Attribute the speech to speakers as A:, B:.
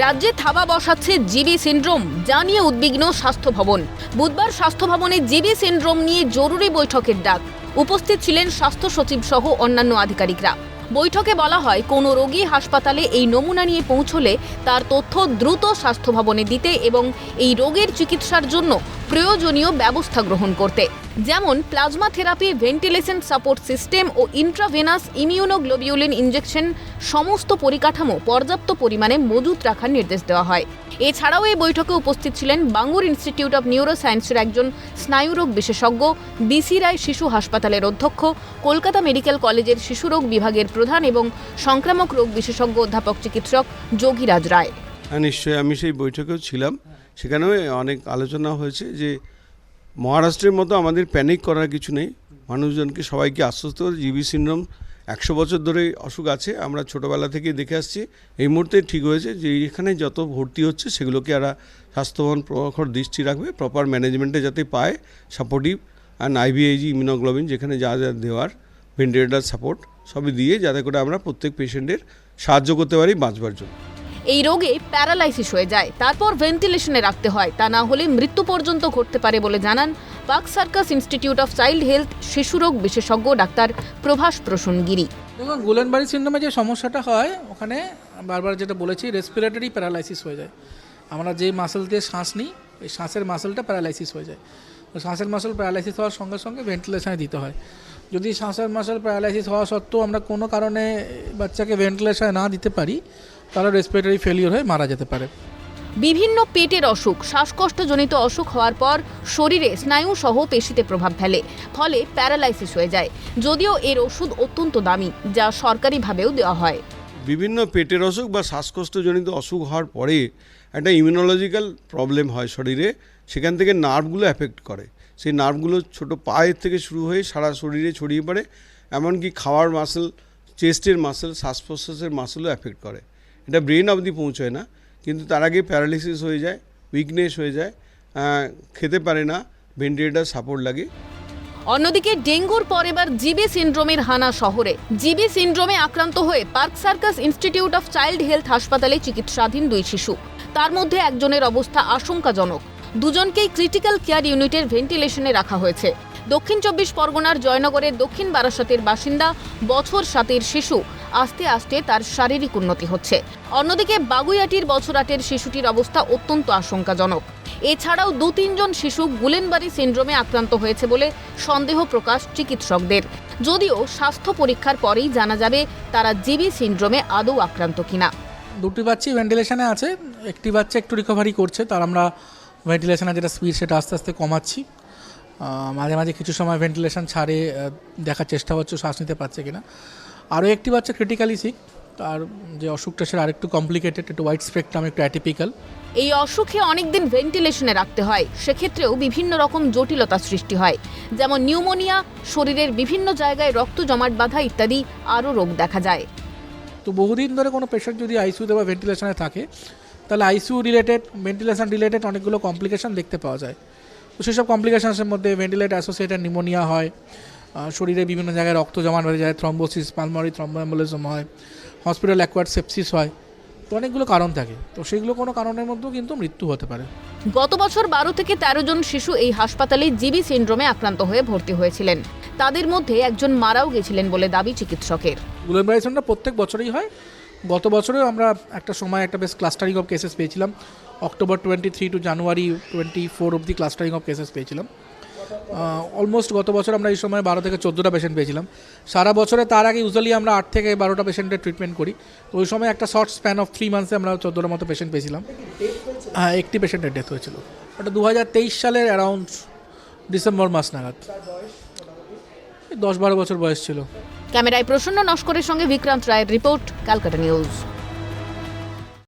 A: রাজ্যে থাবা বসাচ্ছে জিবি সিন্ড্রোম, যা নিয়ে উদ্বিগ্ন স্বাস্থ্য ভবন। বুধবার স্বাস্থ্য ভবনে জিবি সিন্ড্রোম নিয়ে জরুরি বৈঠকের ডাক। উপস্থিত ছিলেন স্বাস্থ্য সচিব সহ অন্যান্য আধিকারিকরা। বৈঠকে বলা হয়, কোনো রোগী হাসপাতালে এই নমুনা নিয়ে পৌঁছলে তার তথ্য দ্রুত স্বাস্থ্য ভবনে দিতে এবং এই রোগের চিকিৎসার জন্য প্রয়োজনীয় ব্যবস্থা গ্রহণ করতে, যেমন plasma therapy, ventilation support system ও ইন্ট্রাভেনাস ইমিউনোগ্লোবিউলিন ইনজেকশন সমস্ত পরিকাঠামো পর্যাপ্ত পরিমাণে মজুত রাখার নির্দেশ দেওয়া হয়। এছাড়াও এই বৈঠকে উপস্থিত ছিলেন বাঙ্গুর ইনস্টিটিউট অব নিউরোসায়েন্সের একজন স্নায়ুরোগ বিশেষজ্ঞ, বিসি রায় শিশু হাসপাতালের অধ্যক্ষ, কলকাতা মেডিকেল কলেজের শিশুরোগ বিভাগের প্রধান এবং সংক্রামক রোগ বিশেষজ্ঞ অধ্যাপক চিকিৎসক যোগীরাজ রায়।
B: নিশ্চয়ই আমি সেই বৈঠকেও ছিলাম। সেখানেও অনেক আলোচনা হয়েছে যে মহারাষ্ট্রের মতো আমাদের প্যানিক করার কিছু নেই। মানুষজনকে সবাইকে আশ্বস্ত করে জিবি সিন্ড্রোম 100 বছর ধরে অসুখ আছে, আমরা ছোটোবেলা থেকে দেখে আসছি। এই মুহূর্তে ঠিক হয়েছে যে এখানে যত ভর্তি হচ্ছে সেগুলোকে এরা স্বাস্থ্যবান প্রখর দৃষ্টি রাখবে, প্রপার ম্যানেজমেন্টে যাতে পায়, সাপোর্টিভ অ্যান্ড আইভিআইজি ইমিউনোগ্লোবিন যেখানে যা যা দেওয়ার, ভেন্টিলেটার সাপোর্ট সবই দিয়ে যাতে করে আমরা প্রত্যেক পেশেন্টের সাহায্য করতে পারি বাঁচবার জন্য।
A: এই রোগে প্যারালাইসিস হয়ে যায়, তারপর ভেন্টিলেশনে রাখতে হয়, তা না হলে মৃত্যু পর্যন্ত ঘটতে পারে বলে জানান Park Circus Institute of Child Health শিশুরোগ বিশেষজ্ঞ ডাক্তার প্রভাস প্রসূন গিরি।
C: দেখুন, গুলেনবারি সিন্ড্রোমে যে সমস্যাটা হয়, ওখানে বারবার যেটা বলেছি, রেসপিরেটরি প্যারালাইসিস হয়ে যায়। আমরা যে মাসেল দিয়ে শ্বাস নিই, এই শ্বাসের মাসেলটা প্যারালাইসিস হয়ে যায়। তো শ্বাসের মাসেল প্যারালাইসিস হওয়ার সঙ্গে সঙ্গে ভেন্টিলেশনে দিতে হয়। যদি শ্বাসের মাসেল প্যারালাইসিস হওয়া সত্ত্বেও আমরা কোনো কারণে বাচ্চাকে ভেন্টিলেশনে না দিতে পারি, তাহলে রেসপিরেটরি ফেলিওর হয়ে মারা যেতে পারে।
A: বিভিন্ন পেটের অসুখ, শ্বাসকষ্টজনিত অসুখ হওয়ার পর শরীরে স্নায়ু সহ পেশিতে প্রভাব ফেলে, ফলে প্যারালাইসিস হয়ে যায়। যদিও এর ওষুধ অত্যন্ত দামি, যা সরকারিভাবেও দেওয়া হয়।
B: বিভিন্ন পেটের অসুখ বা শ্বাসকষ্টজনিত অসুখ হওয়ার পরে একটা ইমিউনোলজিক্যাল প্রবলেম হয় শরীরে, সেখান থেকে নার্ভগুলো অ্যাফেক্ট করে। সেই নার্ভগুলো ছোটো পায়ের থেকে শুরু হয়ে সারা শরীরে ছড়িয়ে পড়ে, এমনকি খাওয়ার মাসেল, চেস্টের মাসেল, শ্বাস প্রশ্বাসের মাসেলও অ্যাফেক্ট করে। এটা ব্রেন অবধি পৌঁছয় না, কিন্তু তার আগে প্যারালিসিস হয়ে যায়, উইকনেস হয়ে যায়, খেতে পারে না, ভেন্টিলেটার সাপোর্ট লাগে।
A: অন্যদিকে ডেঙ্গুর পর এবার জিবি সিন্ড্রোমের হানা শহরে। জিবি সিন্ড্রোমে আক্রান্ত হয়ে park Circus Institute of Child health হাসপাতালে চিকিৎসাধীন 2 শিশু। তার মধ্যে একজনের অবস্থা আশঙ্কাজনক। দুজনকেই ক্রিটিক্যাল কেয়ার ইউনিটের ভেন্টিলেশনে রাখা হয়েছে। দক্ষিণ 24 পরগনার জয়নগরের দক্ষিণ বারাসাতের বাসিন্দা বছর 7-এর শিশু আস্তে আস্তে তার শারীরিক উন্নতি হচ্ছে। অন্যদিকে বাগুইয়াটির বছর 8-এর শিশুটির অবস্থা অত্যন্ত আশঙ্কাজনক। এছাড়াও 2-3 জন শিশু গুলেনবারি সিন্ড্রোমে আক্রান্ত হয়েছে বলে সন্দেহ প্রকাশ চিকিৎসকদের। যদিও স্বাস্থ্য পরীক্ষার পরেই জানা যাবে তারা জিবি সিন্ড্রোমে আদৌ আক্রান্ত কিনা।
C: 2টি বাচ্চাই ভেন্টিলেশনে আছে, একটি বাচ্চা একটু রিকভারি করছে, তার আমরা ভেন্টিলেশনের যেটা স্পিড সেটা আস্তে আস্তে কমাচ্ছি। মাঝে মাঝে কিছু সময় ভেন্টিলেশন ছাড়ে দেখার চেষ্টা হচ্ছে শ্বাস নিতে পারছে কিনা। আরও একটি বাচ্চা ক্রিটিক্যালি সিক, তার যে অসুখটা সেটা আরেকটু কমপ্লিকেটেড, একটু ওয়াইড স্পেকট্রাম, একটু অ্যাটিপিক্যাল।
A: এই অসুখে অনেকদিন ভেন্টিলেশনে রাখতে হয়, সেক্ষেত্রেও বিভিন্ন রকম জটিলতা সৃষ্টি হয়, যেমন নিউমোনিয়া, শরীরের বিভিন্ন জায়গায় রক্ত জমাট বাঁধা ইত্যাদি আরও রোগ দেখা যায়।
C: তো বহুদিন ধরে কোনো পেশেন্ট যদি আইসিইউতে বা ভেন্টিলেশনে থাকে, তাহলে আইসিইউ রিলেটেড, ভেন্টিলেশন রিলেটেড অনেকগুলো কমপ্লিকেশন দেখতে পাওয়া যায়। তো সেসব কমপ্লিকেশনসের মধ্যে ভেন্টিলেটর অ্যাসোসিয়েটেড নিউমোনিয়া হয়, শরীরে বিভিন্ন জায়গায় রক্ত জমা হয়ে যায়, থ্রম্বোসিস, পালমোনারি থ্রম্বোএম্বোলিজম হয়, হসপিটাল অ্যাকোয়ার্ড সেপসিস হয়। তো অনেকগুলো কারণ থাকে, তো সেগুলো কোনো কারণের মধ্যেও কিন্তু মৃত্যু হতে পারে।
A: গত বছর 12 থেকে 13 জন শিশু এই হাসপাতালে জিবি সিন্ড্রোমে আক্রান্ত হয়ে ভর্তি হয়েছিলেন। তাদের মধ্যে একজন মারাও গেছিলেন বলে দাবি চিকিৎসকের।
C: গুলেনবারি সিন্ড্রোম প্রত্যেক বছরই হয়। গত বছরেও আমরা একটা সময় একটা বেশ ক্লাস্টারিং অফ কেসেস পেয়েছিলাম। অক্টোবর 23 টু জানুয়ারি 24 অবধি ক্লাস্টারিং অফ কেসেস পেয়েছিলাম। অলমোস্ট গত বছর আমরা এই সময় 12 থেকে 14টা পেশেন্ট পেয়েছিলাম। সারা বছরে তার আগে ইউজুয়ালি আমরা 8 থেকে 12টা পেশেন্টের ট্রিটমেন্ট করি। তো ওই সময় একটা শর্ট স্প্যান অফ 3 মান্থসে আমরা 14টার মতো পেশেন্ট পেয়েছিলাম। হ্যাঁ, একটি পেশেন্টের ডেথ হয়েছিল। ওটা 2023 সালের অ্যারাউন্ড ডিসেম্বর মাস নাগাদ। 10-12 বছর বয়স ছিল।
A: ক্যামেরায় প্রসন্ন নস্করের সঙ্গে বিক্রান্ত রায়ের রিপোর্ট, ক্যালকাটা নিউজ।